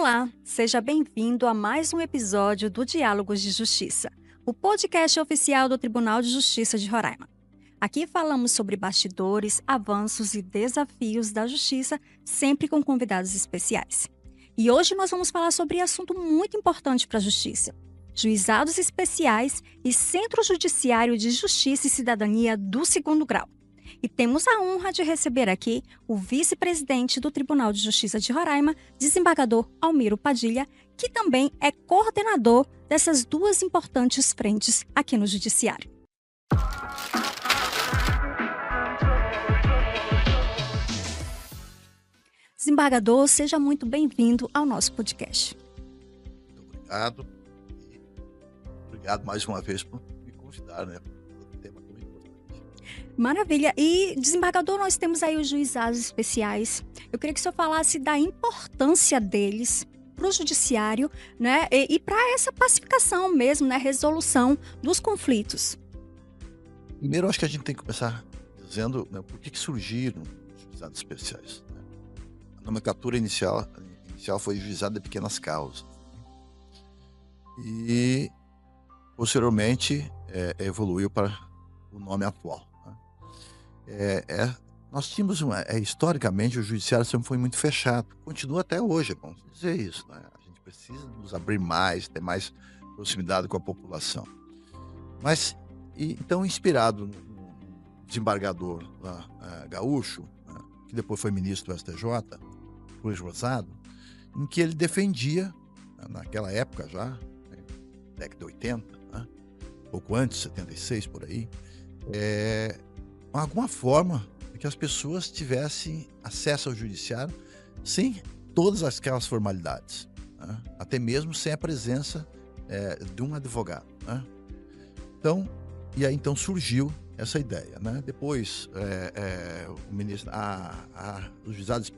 Olá, seja bem-vindo a mais um episódio do Diálogos de Justiça, o podcast oficial do Tribunal de Justiça de Roraima. Aqui falamos sobre bastidores, avanços e desafios da justiça, sempre com convidados especiais. E hoje nós vamos falar sobre assunto muito importante para a justiça: juizados especiais e Centro Judiciário de Justiça e Cidadania do Segundo Grau. E temos a honra de receber aqui o vice-presidente do Tribunal de Justiça de Roraima, desembargador Almiro Padilha, que também é coordenador dessas duas importantes frentes aqui no Judiciário. Desembargador, seja muito bem-vindo ao nosso podcast. Muito obrigado. E obrigado mais uma vez por me convidar, né? Um tema tão importante. Maravilha. E, desembargador, nós temos aí os juizados especiais. Eu queria que o senhor falasse da importância deles para o judiciário, né? E para essa pacificação mesmo, né? Resolução dos conflitos. Primeiro, acho que a gente tem que começar dizendo, né, por que surgiram os juizados especiais. Né? A nomenclatura inicial foi juizado de pequenas causas. E, posteriormente, evoluiu para o nome atual. Né? Nós tínhamos, historicamente, o judiciário sempre foi muito fechado. Continua até hoje, é bom dizer isso. Né? A gente precisa nos abrir mais, ter mais proximidade com a população. Mas, então, inspirado no desembargador gaúcho, né, que depois foi ministro do STJ, Luiz Rosado, em que ele defendia, naquela época já, né, década de 80, né, pouco antes, 76, por aí, alguma forma que as pessoas tivessem acesso ao judiciário sem todas aquelas formalidades, né, até mesmo sem a presença de um advogado. Né. Então surgiu essa ideia. Né. Depois, o ministro, os juizados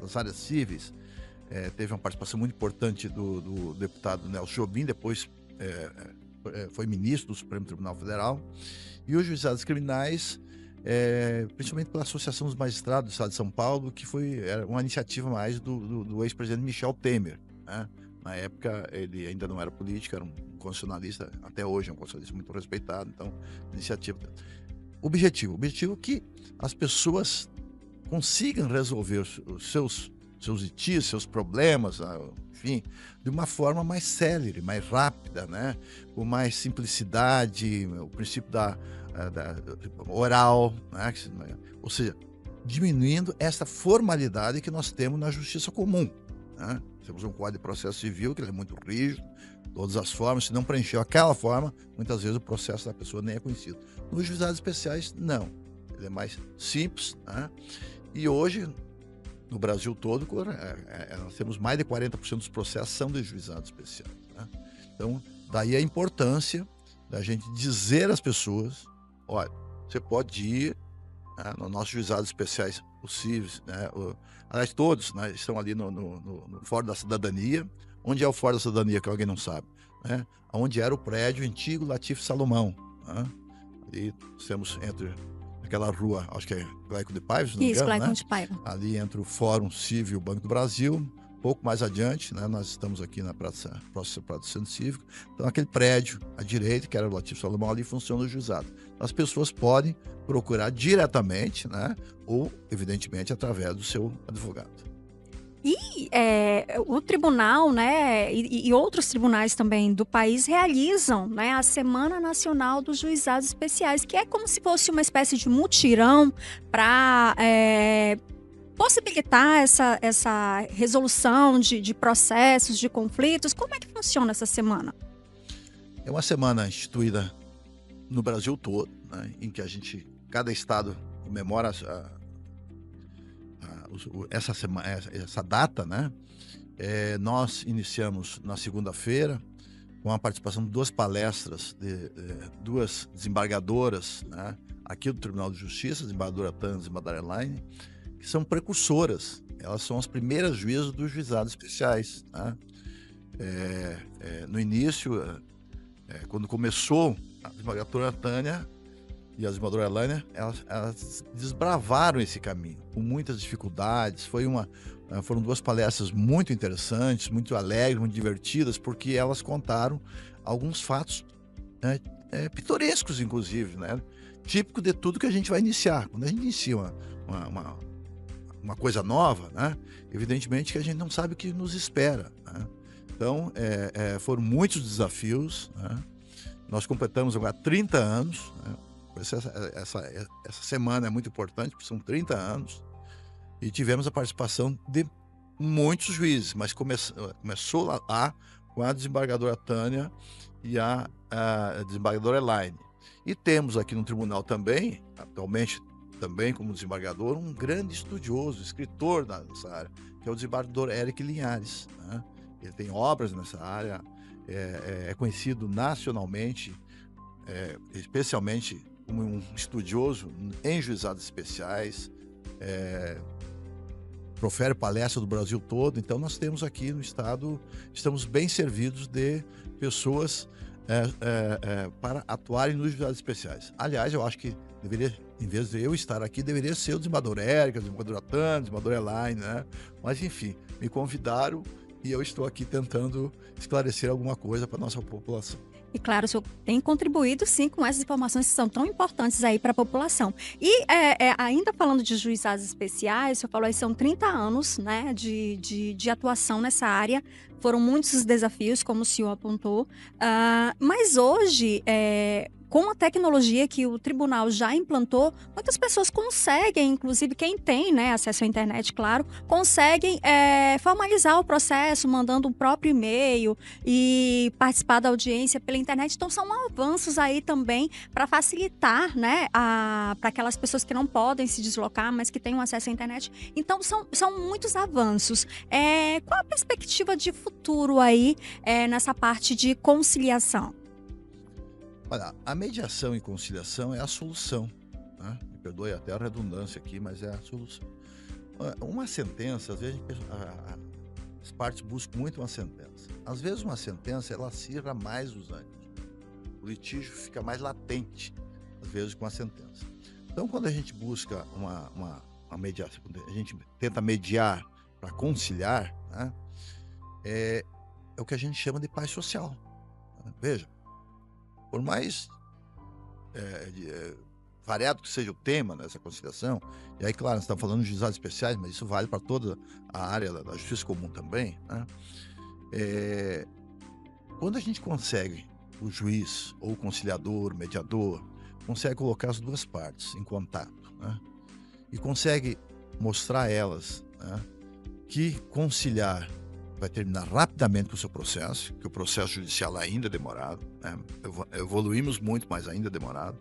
das áreas cíveis teve uma participação muito importante do deputado Nelson Jobim, depois foi ministro do Supremo Tribunal Federal, e os juizados criminais, principalmente pela Associação dos Magistrados do Estado de São Paulo, que era uma iniciativa mais do ex-presidente Michel Temer. Né. Na época, ele ainda não era político, era um constitucionalista, até hoje é um constitucionalista muito respeitado, então, iniciativa. Objetivo que as pessoas consigam resolver os seus litígios, seus problemas, enfim, de uma forma mais célere, mais rápida, né? Com mais simplicidade, o princípio da oral, né? Ou seja, diminuindo essa formalidade que nós temos na justiça comum. Né? Temos um Código de Processo Civil que é muito rígido, todas as formas. Se não preencheu aquela forma, muitas vezes o processo da pessoa nem é conhecido. Nos juizados especiais, não. Ele é mais simples. Né? E hoje, no Brasil todo, nós temos mais de 40% dos processos são de juizados especiais. Né? Então, daí a importância da gente dizer às pessoas: olha, você pode ir, né, nos nossos juizados especiais possíveis, né? Aliás, todos, né, estão ali no Fórum da Cidadania. Onde é o Fórum da Cidadania, que alguém não sabe? Né? Onde era o prédio antigo Latif Salomão. Né? Ali temos entre aquela rua, acho que é Cleico de Paiva, se não me engano, Cleico, né? de Paiva. Ali entre o Fórum Civil e o Banco do Brasil. Pouco mais adiante, né, nós estamos aqui na próxima Praça do Centro Cívico. Então, aquele prédio à direita, que era o Latif Salomão, ali funciona o juizado. As pessoas podem procurar diretamente, né, ou, evidentemente, através do seu advogado. E o tribunal, né, e outros tribunais também do país realizam, né, a Semana Nacional dos Juizados Especiais, que é como se fosse uma espécie de mutirão para possibilitar essa resolução de processos, de conflitos. Como é que funciona essa semana? É uma semana instituída no Brasil todo, né, em que cada estado comemora essa data, né? Nós iniciamos na segunda-feira com a participação de duas palestras de duas desembargadoras, né, aqui do Tribunal de Justiça, a desembargadora Tânia e a desembargadora Elaine, que são precursoras. Elas são as primeiras juízas dos juizados especiais. Né? No início, quando começou, a desembargadora Tânia e a desembargadora Elaine, elas desbravaram esse caminho com muitas dificuldades. Foram 2 palestras muito interessantes, muito alegres, muito divertidas, porque elas contaram alguns fatos, né, pitorescos, inclusive, né? Típico de tudo que a gente vai iniciar. Quando a gente inicia uma coisa nova, né? Evidentemente que a gente não sabe o que nos espera, né? Então, foram muitos desafios, né? Nós completamos agora 30 anos, né? Essa semana é muito importante, porque são 30 anos, e tivemos a participação de muitos juízes, mas começou lá com a desembargadora Tânia e a desembargadora Elaine. E temos aqui no tribunal também, atualmente também como desembargador, um grande estudioso, escritor nessa área, que é o desembargador Eric Linhares, né? Ele tem obras nessa área, é conhecido nacionalmente, especialmente como um estudioso em juizados especiais, profere palestra do Brasil todo. Então nós temos aqui no estado, estamos bem servidos de pessoas para atuarem nos juizados especiais. Aliás, eu acho que deveria, em vez de eu estar aqui, deveria ser o desembargador Érica, o desembargador Atan, o desembargador Elaine, né? Mas enfim, me convidaram e eu estou aqui tentando esclarecer alguma coisa para a nossa população. E claro, o senhor tem contribuído sim com essas informações que são tão importantes aí para a população. E ainda falando de juizados especiais, o senhor falou aí são 30 anos, né, de atuação nessa área. Foram muitos os desafios, como o senhor apontou. Mas hoje, com a tecnologia que o tribunal já implantou, muitas pessoas conseguem, inclusive quem tem, né, acesso à internet, claro, conseguem formalizar o processo, mandando o próprio e-mail e participar da audiência pela internet. Então, são avanços aí também para facilitar, né, para aquelas pessoas que não podem se deslocar, mas que têm um acesso à internet. Então, são muitos avanços. Qual a perspectiva de futuro aí nessa parte de conciliação? Olha, a mediação e conciliação é a solução, né? Me perdoe até a redundância aqui, mas é a solução. Uma sentença, às vezes as partes buscam muito uma sentença. Às vezes uma sentença, ela acirra mais os ânimos. O litígio fica mais latente, às vezes, com a sentença. Então, quando a gente busca uma mediação, quando a gente tenta mediar para conciliar, né, é o que a gente chama de paz social, né? Veja, por mais variado que seja o tema nessa conciliação, e aí, claro, nós estamos falando de juizados especiais, mas isso vale para toda a área da justiça comum também, né? Quando a gente consegue, o juiz, ou o conciliador, o mediador, consegue colocar as duas partes em contato, né? E consegue mostrar a elas, né, que conciliar vai terminar rapidamente com o seu processo, que o processo judicial ainda é demorado, né? Evoluímos muito, mas ainda é demorado.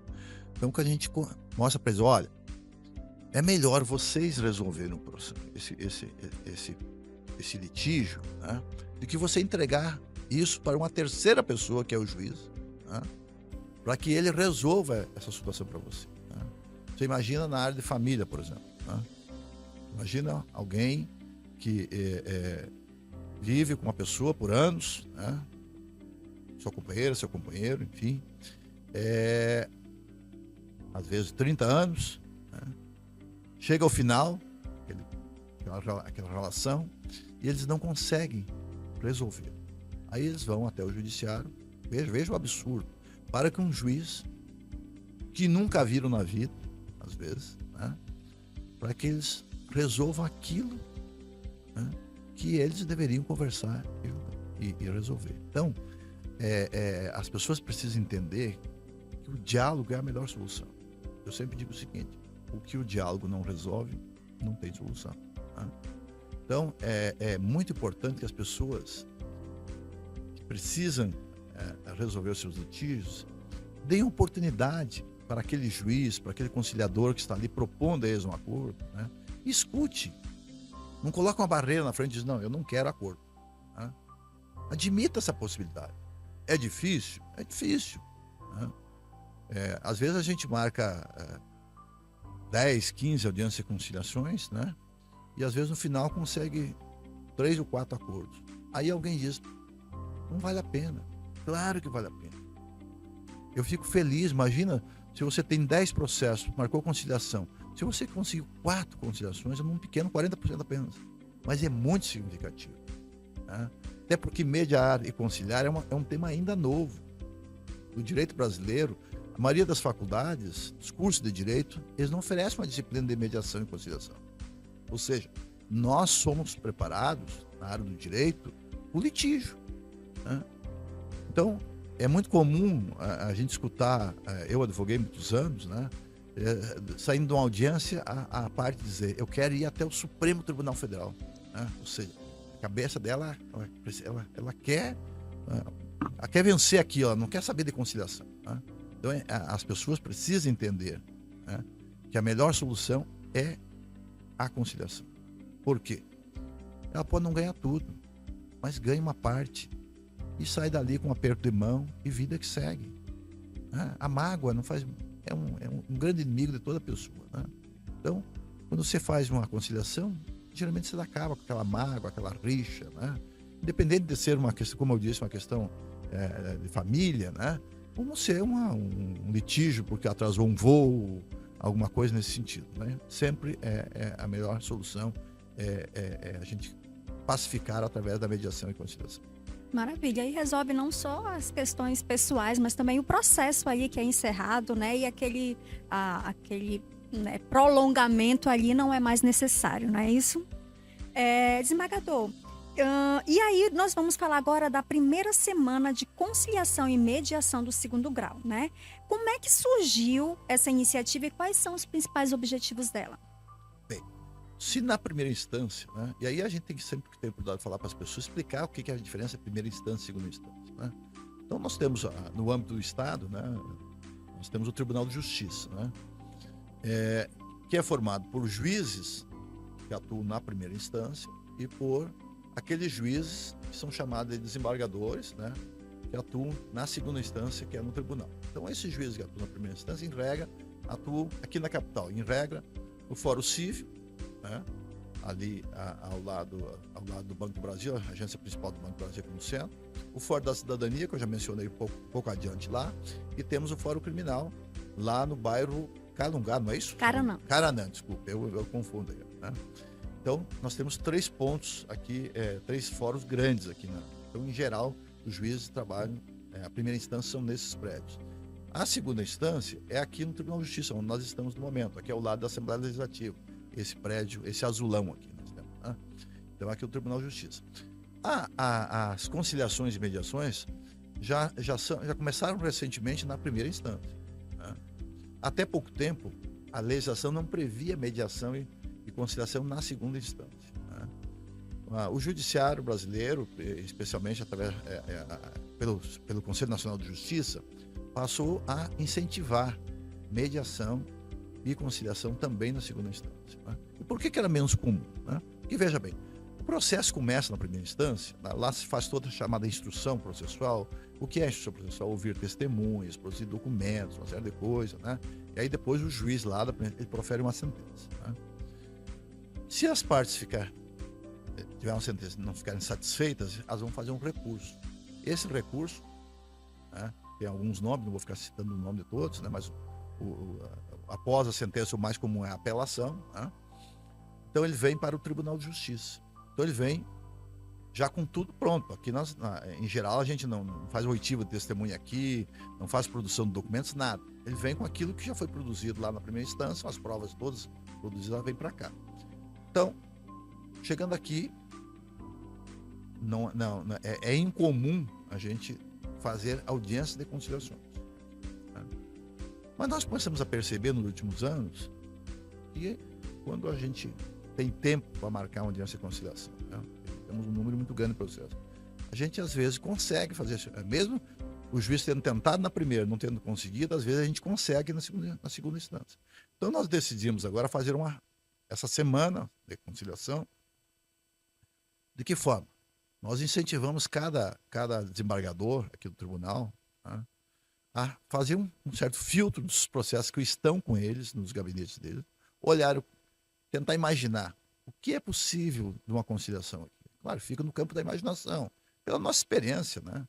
Então, que a gente mostra para eles, olha, é melhor vocês resolverem esse litígio, né, do que você entregar isso para uma terceira pessoa, que é o juiz, né, para que ele resolva essa situação para você, né? Você imagina na área de família, por exemplo, né? Imagina alguém que vive com uma pessoa por anos, né? Sua companheira, seu companheiro, enfim, às vezes 30 anos, né? Chega ao final, aquela relação, e eles não conseguem resolver. Aí eles vão até o judiciário, veja o absurdo, para que um juiz, que nunca viram na vida, às vezes, né, para que eles resolvam aquilo, né, que eles deveriam conversar e resolver. Então, as pessoas precisam entender que o diálogo é a melhor solução. Eu sempre digo o seguinte: o que o diálogo não resolve, não tem solução, né? Então, é muito importante que as pessoas que precisam resolver os seus litígios deem oportunidade para aquele juiz, para aquele conciliador que está ali propondo a eles um acordo, né? Escute. Não coloque uma barreira na frente e diz, não, eu não quero acordo, né? Admita essa possibilidade. É difícil? É difícil, né? Às vezes a gente marca 10, 15 audiências de conciliações, né? E às vezes no final consegue 3 ou 4 acordos. Aí alguém diz, não vale a pena. Claro que vale a pena. Eu fico feliz, imagina se Se você tem 10 processos, marcou conciliação, se você conseguiu 4 conciliações, é um pequeno 40% apenas. Mas é muito significativo. Né? Até porque mediar e conciliar é um tema ainda novo. No direito brasileiro, a maioria das faculdades, os cursos de direito, eles não oferecem uma disciplina de mediação e conciliação. Ou seja, nós somos preparados, na área do direito, o litígio. Né? Então, é muito comum a gente escutar, eu advoguei muitos anos, né? Saindo de uma audiência, a parte dizer, eu quero ir até o Supremo Tribunal Federal. Né? Ou seja, a cabeça dela, ela quer vencer aqui, ó, não quer saber de conciliação. Né? Então, as pessoas precisam entender, né, que a melhor solução é a conciliação. Por quê? Ela pode não ganhar tudo, mas ganha uma parte e sai dali com um aperto de mão e vida que segue. Né? A mágoa não faz, é um grande inimigo de toda pessoa. Né? Então, quando você faz uma conciliação, geralmente você acaba com aquela mágoa, aquela rixa, né? Independente de ser uma questão, como eu disse, uma questão de família, né? Como ser um litígio porque atrasou um voo, alguma coisa nesse sentido. Né? Sempre a melhor solução a gente pacificar através da mediação e conciliação. Maravilha, e resolve não só as questões pessoais, mas também o processo aí que é encerrado, né? E aquele né, prolongamento ali não é mais necessário, não é isso? Desembargador, e aí nós vamos falar agora da primeira semana de conciliação e mediação do segundo grau, né? Como é que surgiu essa iniciativa e quais são os principais objetivos dela? Bem, se na primeira instância, né, e aí a gente tem que sempre ter cuidado de falar para as pessoas, explicar o que é a diferença de primeira instância e segunda instância. Né? Então nós temos, no âmbito do Estado, né, nós temos o Tribunal de Justiça, né, que é formado por juízes que atuam na primeira instância e por aqueles juízes que são chamados de desembargadores, né, que atuam na segunda instância, que é no tribunal. Então esses juízes que atuam na primeira instância, em regra, atuam aqui na capital, em regra, no Fórum Cívico, né, ali ao lado do Banco do Brasil, a agência principal do Banco do Brasil aqui no centro, o Fórum da Cidadania, que eu já mencionei um pouco adiante lá, e temos o Fórum Criminal, lá no bairro Calungá, não é isso? Caranã. Caranã, desculpa, eu confundo aí. Né? Então, nós temos 3 pontos aqui, 3 fóruns grandes aqui. Né? Então, em geral, os juízes trabalham, a primeira instância são nesses prédios. A segunda instância é aqui no Tribunal de Justiça, onde nós estamos no momento, aqui ao lado da Assembleia Legislativa. Esse prédio, esse azulão aqui. Nós temos, né? Então, aqui é o Tribunal de Justiça. As conciliações e mediações já começaram recentemente na primeira instância. Né? Até pouco tempo, a legislação não previa mediação e conciliação na segunda instância. Né? O judiciário brasileiro, especialmente pelo Conselho Nacional de Justiça, passou a incentivar mediação e conciliação também na segunda instância. Né? E por que era menos comum? Né? Porque, veja bem, o processo começa na primeira instância, lá se faz toda a chamada instrução processual. O que é a instrução processual? Ouvir testemunhas, produzir documentos, uma série de coisas, né? E aí depois o juiz lá, ele profere uma sentença. Né? Se as partes tiverem uma sentença e não ficarem satisfeitas, elas vão fazer um recurso. Esse recurso, né, tem alguns nomes, não vou ficar citando o nome de todos, né, mas após a sentença o mais comum é a apelação. Né? Então ele vem para o Tribunal de Justiça. Então ele vem já com tudo pronto. Aqui em geral a gente não faz oitiva de testemunha aqui, não faz produção de documentos, nada. Ele vem com aquilo que já foi produzido lá na primeira instância, as provas todas produzidas, ela vem para cá. Então, chegando aqui, é incomum a gente fazer audiências de conciliações. Né? Mas nós começamos a perceber nos últimos anos que quando a gente tem tempo para marcar uma audiência de conciliação, né? Temos um número muito grande de processos, a gente às vezes consegue fazer, mesmo o juiz tendo tentado na primeira, não tendo conseguido, às vezes a gente consegue na segunda instância. Então nós decidimos agora fazer essa semana de conciliação. De que forma? Nós incentivamos cada desembargador aqui do tribunal, né, a fazer um certo filtro dos processos que estão com eles, nos gabinetes deles, tentar imaginar o que é possível de uma conciliação aqui. Claro, fica no campo da imaginação, pela nossa experiência, né?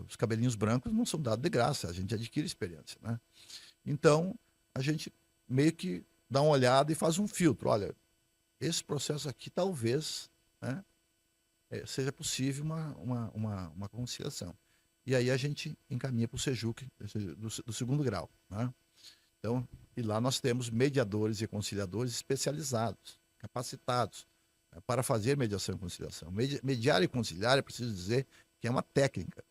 Os cabelinhos brancos não são dados de graça, a gente adquire experiência, né? Então, a gente meio que dá uma olhada e faz um filtro. Olha, esse processo aqui talvez, né, seja possível uma conciliação. E aí a gente encaminha para o SEJUC do segundo grau. Né? Então, e lá nós temos mediadores e conciliadores especializados, capacitados, né, para fazer mediação e conciliação. Mediar e conciliar, é preciso dizer que é uma técnica.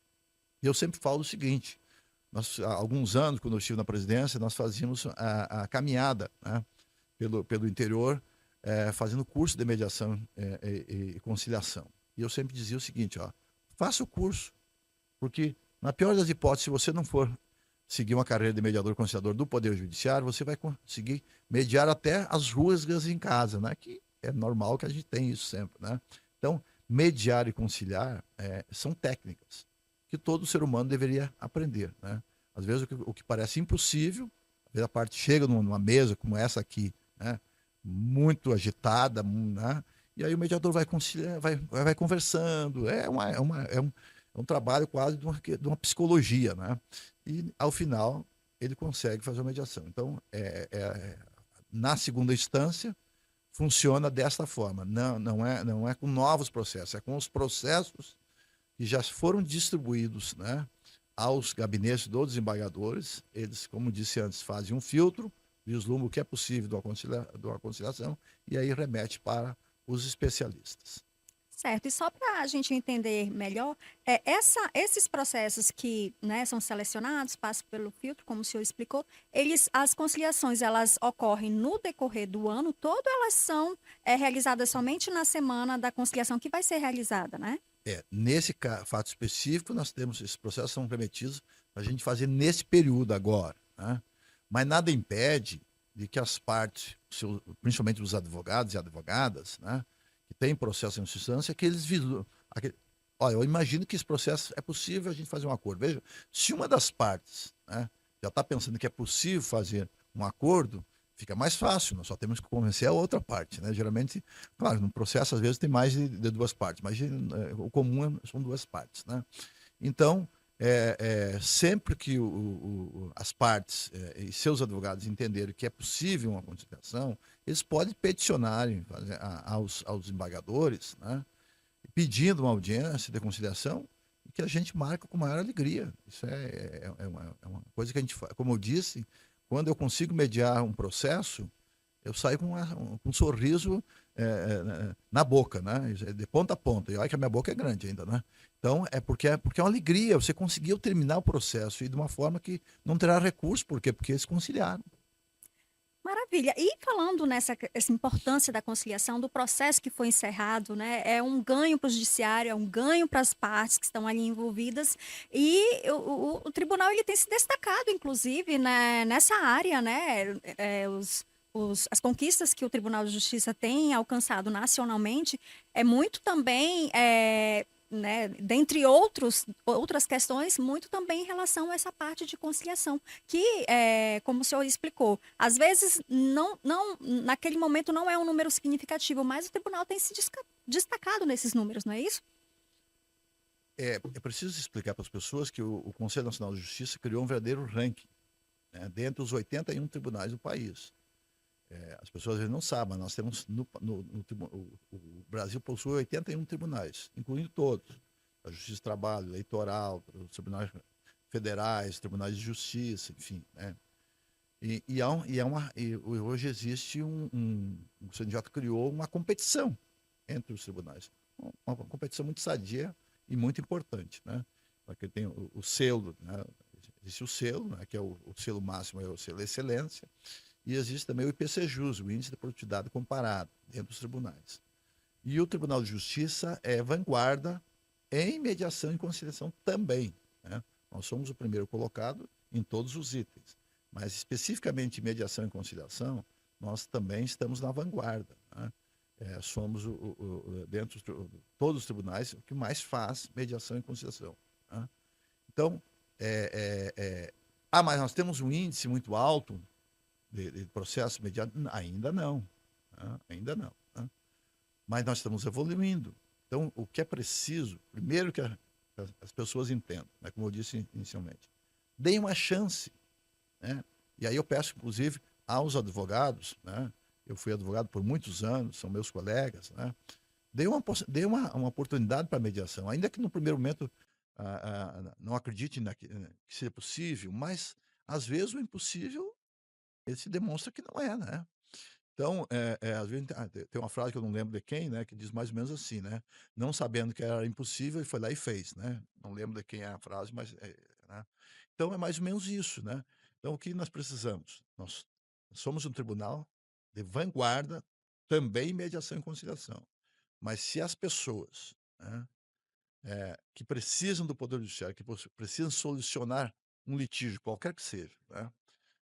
E eu sempre falo o seguinte, nós, há alguns anos, quando eu estive na presidência, nós fazíamos a caminhada, né, pelo interior, fazendo curso de mediação e conciliação. E eu sempre dizia o seguinte, ó, faça o curso, porque na pior das hipóteses, se você não for seguir uma carreira de mediador conciliador do Poder Judiciário, você vai conseguir mediar até as rusgas em casa, né? Que é normal que a gente tenha isso sempre, né? Então, mediar e conciliar são técnicas que todo ser humano deveria aprender, né? Às vezes o que parece impossível, às vezes a parte chega numa mesa como essa aqui, né? Muito agitada, né? E aí o mediador vai conciliar, vai conversando, é um trabalho quase de uma psicologia, né? E, ao final, ele consegue fazer uma mediação. Então, na segunda instância, funciona desta forma. Não é com novos processos, é com os processos que já foram distribuídos, né, aos gabinetes dos desembargadores. Eles, como disse antes, fazem um filtro, vislumbram o que é possível de uma conciliação e aí remete para os especialistas. Certo, e só para a gente entender melhor, esses processos que, né, são selecionados, passam pelo filtro, como o senhor explicou, as conciliações, elas ocorrem no decorrer do ano todo, elas são realizadas somente na semana da conciliação que vai ser realizada, né? Nesse fato específico, nós temos esses processos são remetidos para a gente fazer nesse período agora, né? Mas nada impede de que as partes, principalmente os advogados e advogadas, né, que têm processo em instância, que eles visam. Olha, eu imagino que esse processo é possível a gente fazer um acordo. Veja, se uma das partes, né, já está pensando que é possível fazer um acordo, fica mais fácil, nós só temos que convencer a outra parte, né? Geralmente, claro, no processo às vezes tem mais de duas partes, mas o comum são duas partes, né? Então, sempre que as partes e seus advogados entenderem que é possível uma conciliação, eles podem peticionar aos embargadores, né, pedindo uma audiência de conciliação que a gente marca com maior alegria. Isso é uma coisa que a gente faz. Como eu disse, quando eu consigo mediar um processo, eu saio com um sorriso na boca, né? De ponta a ponta. E olha que a minha boca é grande ainda, né? Então, porque é uma alegria. Você conseguiu terminar o processo e de uma forma que não terá recurso. Por quê? Porque eles conciliaram. Maravilha. E falando essa importância da conciliação, do processo que foi encerrado, né? É um ganho para o judiciário, é um ganho para as partes que estão ali envolvidas. E o tribunal ele tem se destacado, inclusive, né, nessa área, né? As conquistas que o Tribunal de Justiça tem alcançado nacionalmente é muito também. Né, dentre outras questões, muito também em relação a essa parte de conciliação, que, como o senhor explicou, às vezes naquele momento não é um número significativo, mas o tribunal tem se destacado nesses números, não é isso? É preciso explicar para as pessoas que o Conselho Nacional de Justiça criou um verdadeiro ranking, né, dentre os 81 tribunais do país. As pessoas às vezes não sabem, mas nós temos o Brasil possui 81 tribunais, incluindo todos. A Justiça do Trabalho, Eleitoral, os tribunais federais, tribunais de justiça, enfim. Né? E hoje existe o sindicato criou uma competição entre os tribunais. Uma competição muito sadia e muito importante. Né? Porque tem o selo, né? Existe o selo, né? Que é o selo máximo, é o selo excelência. E existe também o IPCJUS, o Índice de Produtividade Comparado, dentro dos tribunais. E o Tribunal de Justiça é vanguarda em mediação e conciliação também. Né? Nós somos o primeiro colocado em todos os itens. Mas, especificamente em mediação e conciliação, nós também estamos na vanguarda. Né? Somos, dentro de todos os tribunais, o que mais faz mediação e conciliação. Né? Então, mas nós temos um índice muito alto de processo mediado? Ainda não. Né? Ainda não. Né? Mas nós estamos evoluindo. Então, o que é preciso, primeiro que as pessoas entendam, né? Como eu disse inicialmente, deem uma chance. Né? E aí eu peço, inclusive, aos advogados, né? Eu fui advogado por muitos anos, são meus colegas, né? Dê uma oportunidade para a mediação, ainda que no primeiro momento não acredite que seja possível, mas às vezes o impossível ele se demonstra que não é, né? Então, às vezes tem uma frase que eu não lembro de quem, né, que diz mais ou menos assim, né? Não sabendo que era impossível, ele foi lá e fez, né? Não lembro de quem é a frase, mas né? Então é mais ou menos isso, né? Então o que nós precisamos? Nós somos um tribunal de vanguarda também em mediação e conciliação. Mas se as pessoas, né, que precisam do Poder Judiciário, que precisam solucionar um litígio, qualquer que seja, né,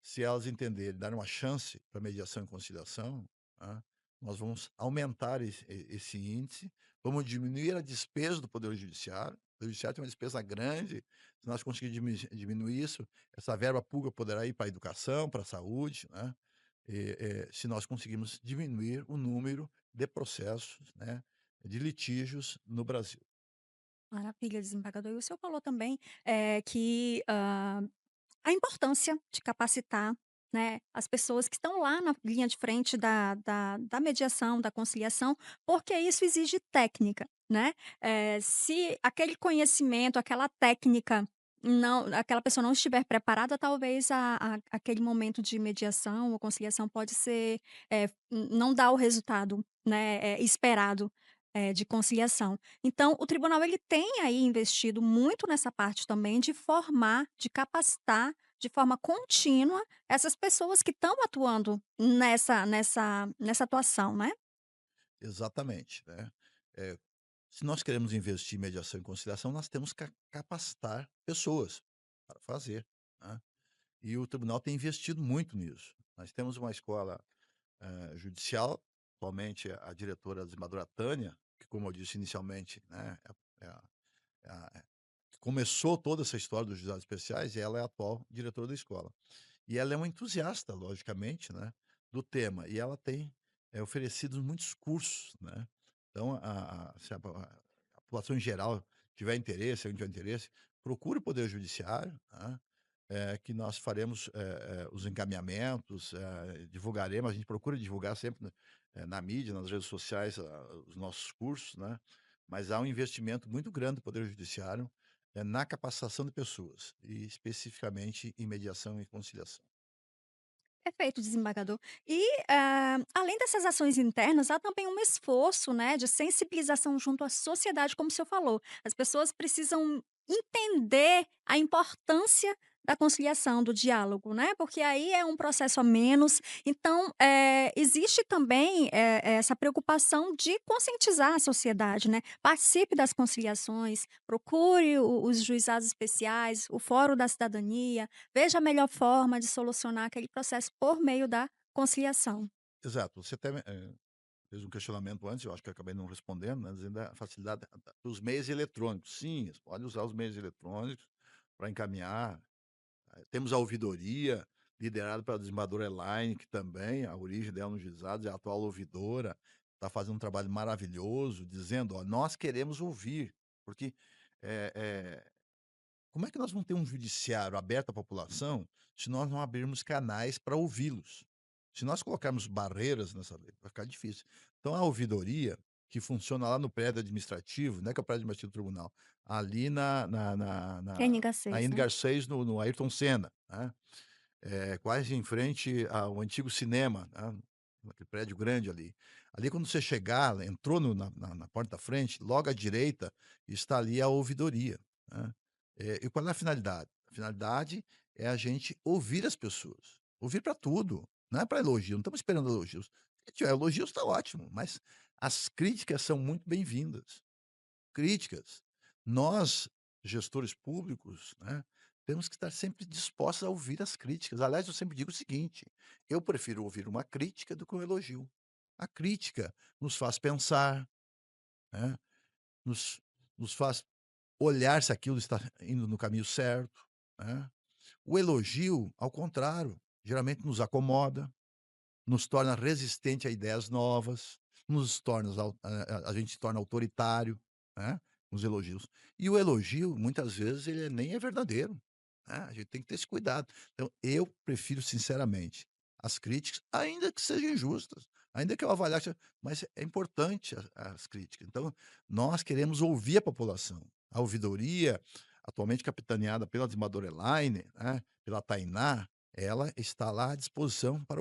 se elas entenderem, dar uma chance para mediação e conciliação, né, nós vamos aumentar esse índice, vamos diminuir a despesa do Poder Judiciário. O Poder Judiciário tem uma despesa grande, se nós conseguirmos diminuir isso, essa verba pública poderá ir para a educação, para a saúde, né? Se nós conseguirmos diminuir o número de processos, né, de litígios no Brasil. Maravilha, desembargador. E o senhor falou também, que, a importância de capacitar, né, as pessoas que estão lá na linha de frente da mediação, da conciliação, porque isso exige técnica, né. Se aquele conhecimento, aquela técnica não aquela pessoa não estiver preparada, talvez aquele momento de mediação ou conciliação pode ser, não dar o resultado, né, esperado, de conciliação. Então, o tribunal ele tem aí investido muito nessa parte também de formar, de capacitar de forma contínua essas pessoas que estão atuando nessa atuação, né. Exatamente, né. Eh, Se nós queremos investir em mediação e conciliação, nós temos que capacitar pessoas para fazer, né. E o tribunal tem investido muito nisso. Nós temos uma escola, judicial, atualmente a diretora, a desembargadora Tânia, que como eu disse inicialmente, né, é a é a que começou toda essa história dos juizados especiais, e ela é a atual diretora da escola. E ela é uma entusiasta, logicamente, né, do tema, e ela tem, oferecido muitos cursos, né. Então se a população em geral tiver interesse, alguém tiver interesse, procure o poder judiciário, né, que nós faremos, os encaminhamentos, divulgaremos, a gente procura divulgar sempre na mídia, nas redes sociais, os nossos cursos, né, mas há um investimento muito grande do poder judiciário, na capacitação de pessoas, e especificamente em mediação e conciliação. Perfeito, desembargador. E, além dessas ações internas, há também um esforço, né, de sensibilização junto à sociedade, como o senhor falou. As pessoas precisam entender a importância da conciliação, do diálogo, né, porque aí é um processo a menos. Então, existe também, essa preocupação de conscientizar a sociedade, né. Participe das conciliações, procure os juizados especiais, o Fórum da Cidadania, veja a melhor forma de solucionar aquele processo por meio da conciliação. Exato, você até, fez um questionamento antes, eu acho que eu acabei não respondendo, né, dizendo a facilidade dos meios eletrônicos. Sim, você pode usar os meios eletrônicos para encaminhar. Temos a ouvidoria, liderada pela desembargadora Elaine, que também, a origem dela nos juizados, é a atual ouvidora, está fazendo um trabalho maravilhoso, dizendo: "Ó, nós queremos ouvir", porque, eh eh, como é que nós vamos ter um judiciário aberto à população, se nós não abrirmos canais para ouvi-los? Se nós colocarmos barreiras nessa lei, vai ficar difícil. Então a ouvidoria, que funciona lá no prédio administrativo, não é que é o prédio administrativo do tribunal, ali NK na 6, Indo né. Garcês, no Ayrton Senna, né, quase em frente ao antigo cinema, né, aquele prédio grande ali. Ali quando você chegar, entrou na porta da frente, logo à direita está ali a ouvidoria, né. E qual é a finalidade? A finalidade é a gente ouvir as pessoas, ouvir para tudo, não é para elogio, não estamos esperando elogios. Se tiver elogios está ótimo, mas as críticas são muito bem-vindas. Críticas. Nós, gestores públicos, né, temos que estar sempre dispostos a ouvir as críticas. Aliás, eu sempre digo o seguinte: eu prefiro ouvir uma crítica do que um elogio. A crítica nos faz pensar, né, nos, nos faz olhar se aquilo está indo no caminho certo, né. O elogio, ao contrário, geralmente nos acomoda, nos torna resistente a ideias novas, nos torna a gente se torna autoritário, né, nos elogios. E o elogio, muitas vezes, ele nem é verdadeiro. né, a gente tem que ter esse cuidado. Então eu prefiro sinceramente as críticas, ainda que sejam injustas, ainda que eu avaliasse, mas é importante as críticas. Então nós queremos ouvir a população. A ouvidoria, atualmente capitaneada pela Desembargadora Elaine, né, pela Tainá, ela está lá à disposição para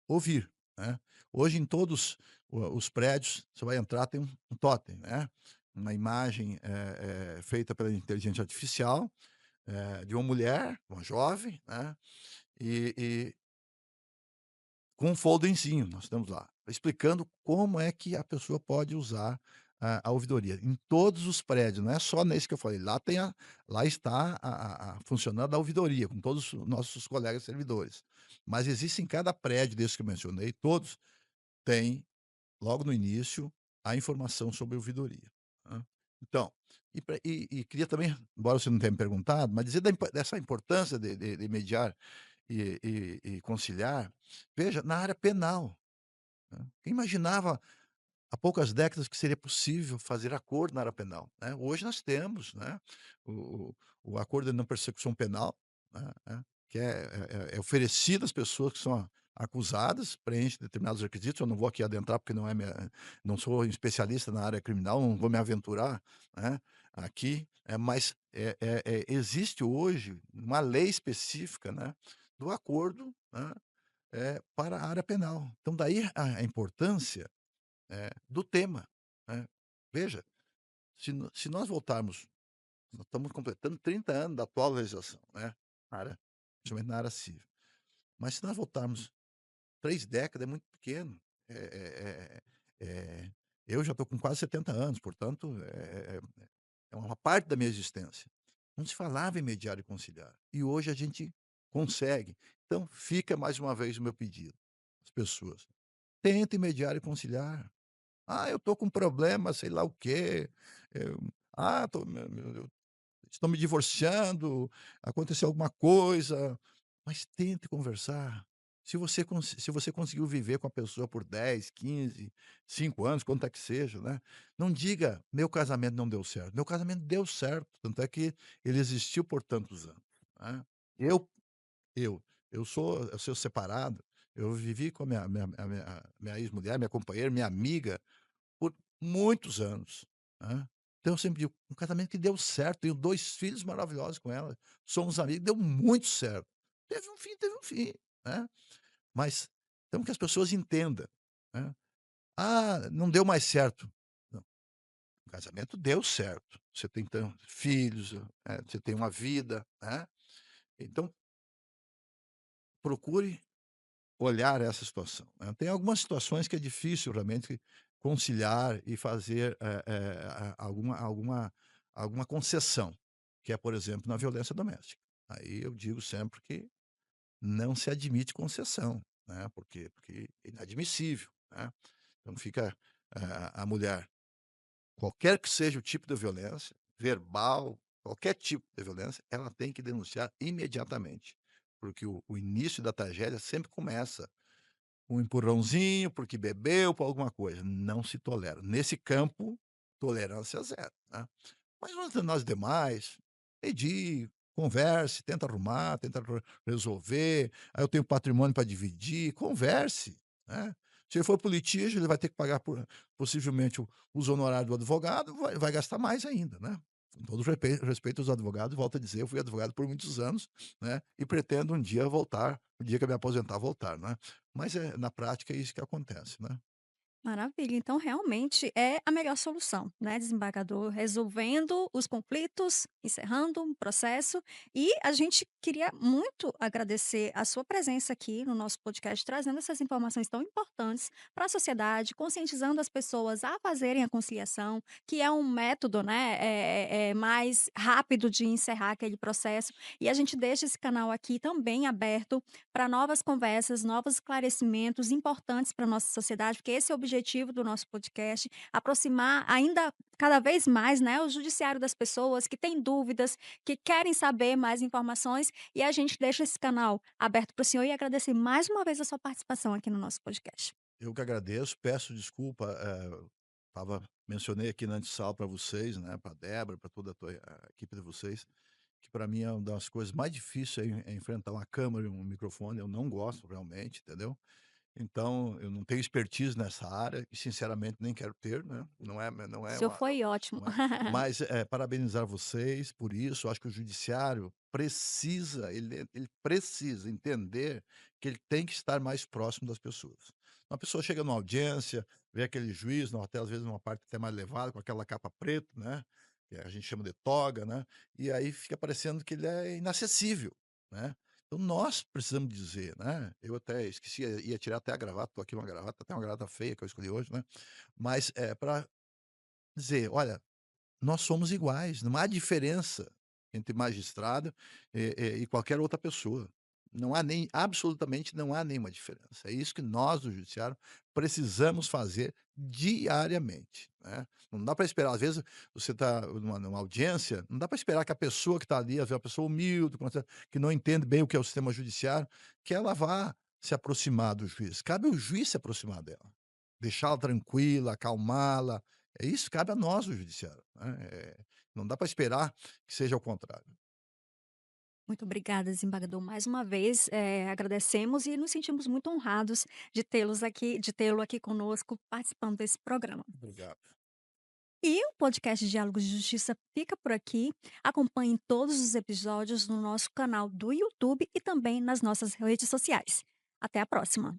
ouvir, né. Hoje em todos o os prédios, você vai entrar, tem um tótem, né, uma imagem, feita pela inteligência artificial, de uma mulher, uma jovem, né, e com um folderzinho, nós temos lá, explicando como é que a pessoa pode usar a ouvidoria. Em todos os prédios, não é só nesse que eu falei, lá está funcionando a ouvidoria, com todos os nossos colegas servidores. Mas existe em cada prédio desses que eu mencionei, todos têm, logo no início, a informação sobre a ouvidoria, né. Então, e queria também, embora você não tenha me perguntado, mas dizer dessa importância de mediar e conciliar. Veja, na área penal, né, quem imaginava há poucas décadas que seria possível fazer acordo na área penal, né. Hoje nós temos, né, o o acordo de não persecução penal, né, que é oferecido às pessoas que são acusadas, preenche determinados requisitos, eu não vou aqui adentrar, porque não sou especialista na área criminal, não vou me aventurar, né, aqui, mas, existe hoje uma lei específica, né, do acordo, né, para a área penal. Então daí a importância do tema, né. Veja, se nós voltarmos, nós estamos completando 30 anos da atual legislação, né, na área, principalmente na área civil. Mas se nós voltarmos 3 décadas, é muito pequeno. Eh eh eh eu já estou com quase 70 anos, portanto, é uma parte da minha existência. Não se falava em mediar e conciliar, e hoje a gente consegue. Então fica mais uma vez o meu pedido às pessoas: tentem mediar e conciliar. "Ah, eu tô com problema, sei lá o quê, eu tô eu estou me divorciando, aconteceu alguma coisa", mas tente conversar. Se você conseguiu viver com a pessoa por 10, 15, 5 anos, quanto é que seja, né, não diga: "Meu casamento não deu certo", meu casamento deu certo, tanto é que ele existiu por tantos anos, né. Eu eu eu sou separado, eu vivi com a minha ex-mulher, minha companheira, minha amiga, por muitos anos, né. Então eu sempre digo: "Um casamento que deu certo, tenho 2 filhos maravilhosos com ela, somos amigos, deu muito certo". Teve um fim, né, mas então que as pessoas entendam, né. "Ah, não deu mais certo". Não, o casamento deu certo, você tem então filhos, você tem uma vida, né, então procure olhar essa situação, né. Tem algumas situações que é difícil realmente conciliar e fazer, alguma concessão, que é, por exemplo, na violência doméstica. Aí eu digo sempre que não se admite concessão, né, porque é inadmissível, né. Então fica a mulher, qualquer que seja o tipo de violência, verbal, qualquer tipo de violência, ela tem que denunciar imediatamente, porque o início da tragédia sempre começa um empurrãozinho, porque bebeu, por alguma coisa, não se tolera. Nesse campo, tolerância zero, né. Mas nós demais, pedir, converse, tenta arrumar, tenta resolver, aí eu tenho patrimônio para dividir, converse, né. Se ele for para o litígio, ele vai ter que pagar possivelmente os honorários do advogado, vai gastar mais ainda, né. Com todo respeito aos advogados, volto a dizer, eu fui advogado por muitos anos, né, e pretendo um dia voltar, o dia que eu me aposentar, voltar, né. Mas, na prática é isso que acontece, né. Maravilha, então realmente é a melhor solução, né, desembargador, resolvendo os conflitos, encerrando um processo, e a gente queria muito agradecer a sua presença aqui no nosso podcast, trazendo essas informações tão importantes para a sociedade, conscientizando as pessoas a fazerem a conciliação, que é um método, né, mais rápido de encerrar aquele processo, e a gente deixa esse canal aqui também aberto para novas conversas, novos esclarecimentos importantes para a nossa sociedade, porque esse é o objetivo do nosso podcast, aproximar ainda cada vez mais, né, o judiciário das pessoas que têm dúvidas, que querem saber mais informações, e a gente deixa esse canal aberto para o senhor e agradecer mais uma vez a sua participação aqui no nosso podcast. Eu que agradeço, peço desculpa, mencionei aqui na antessala para vocês, né, para Débora, para toda a equipe de vocês, que para mim é uma das coisas mais difíceis é enfrentar uma câmera e um microfone, eu não gosto realmente, entendeu. Então, eu não tenho expertise nessa área e sinceramente nem quero ter, né, não O é senhor uma foi ótimo. não é mas, parabenizar vocês por isso, eu acho que o judiciário precisa, ele precisa entender que ele tem que estar mais próximo das pessoas. Uma pessoa chega numa audiência, vê aquele juiz, até às vezes numa parte até mais elevada, com aquela capa preta, né, que a gente chama de toga, né, e aí fica parecendo que ele é inacessível, né. Então nós precisamos dizer, né, eu até esqueci, ia tirar até a gravata, tô aqui uma gravata, até uma gravata feia que eu escolhi hoje, né, mas, é para dizer: "Olha, nós somos iguais, não há diferença entre magistrado e qualquer outra pessoa. Não há nem absolutamente não há nenhuma diferença. É isso que nós, do judiciário, precisamos fazer diariamente, né. Não dá para esperar, às vezes, você está numa audiência, não dá para esperar que a pessoa que está ali, às vezes, uma pessoa humilde, que não entende bem o que é o sistema judiciário, que ela vá se aproximar do juiz. Cabe ao juiz se aproximar dela, deixá-la tranquila, acalmá-la, é isso, cabe a nós, o judiciário, né, não dá para esperar que seja ao contrário. Muito obrigada, desembargador, mais uma vez, agradecemos e nos sentimos muito honrados de tê-lo aqui conosco participando desse programa. Obrigado. E o podcast Diálogos de Justiça fica por aqui. Acompanhe todos os episódios no nosso canal do YouTube e também nas nossas redes sociais. Até a próxima.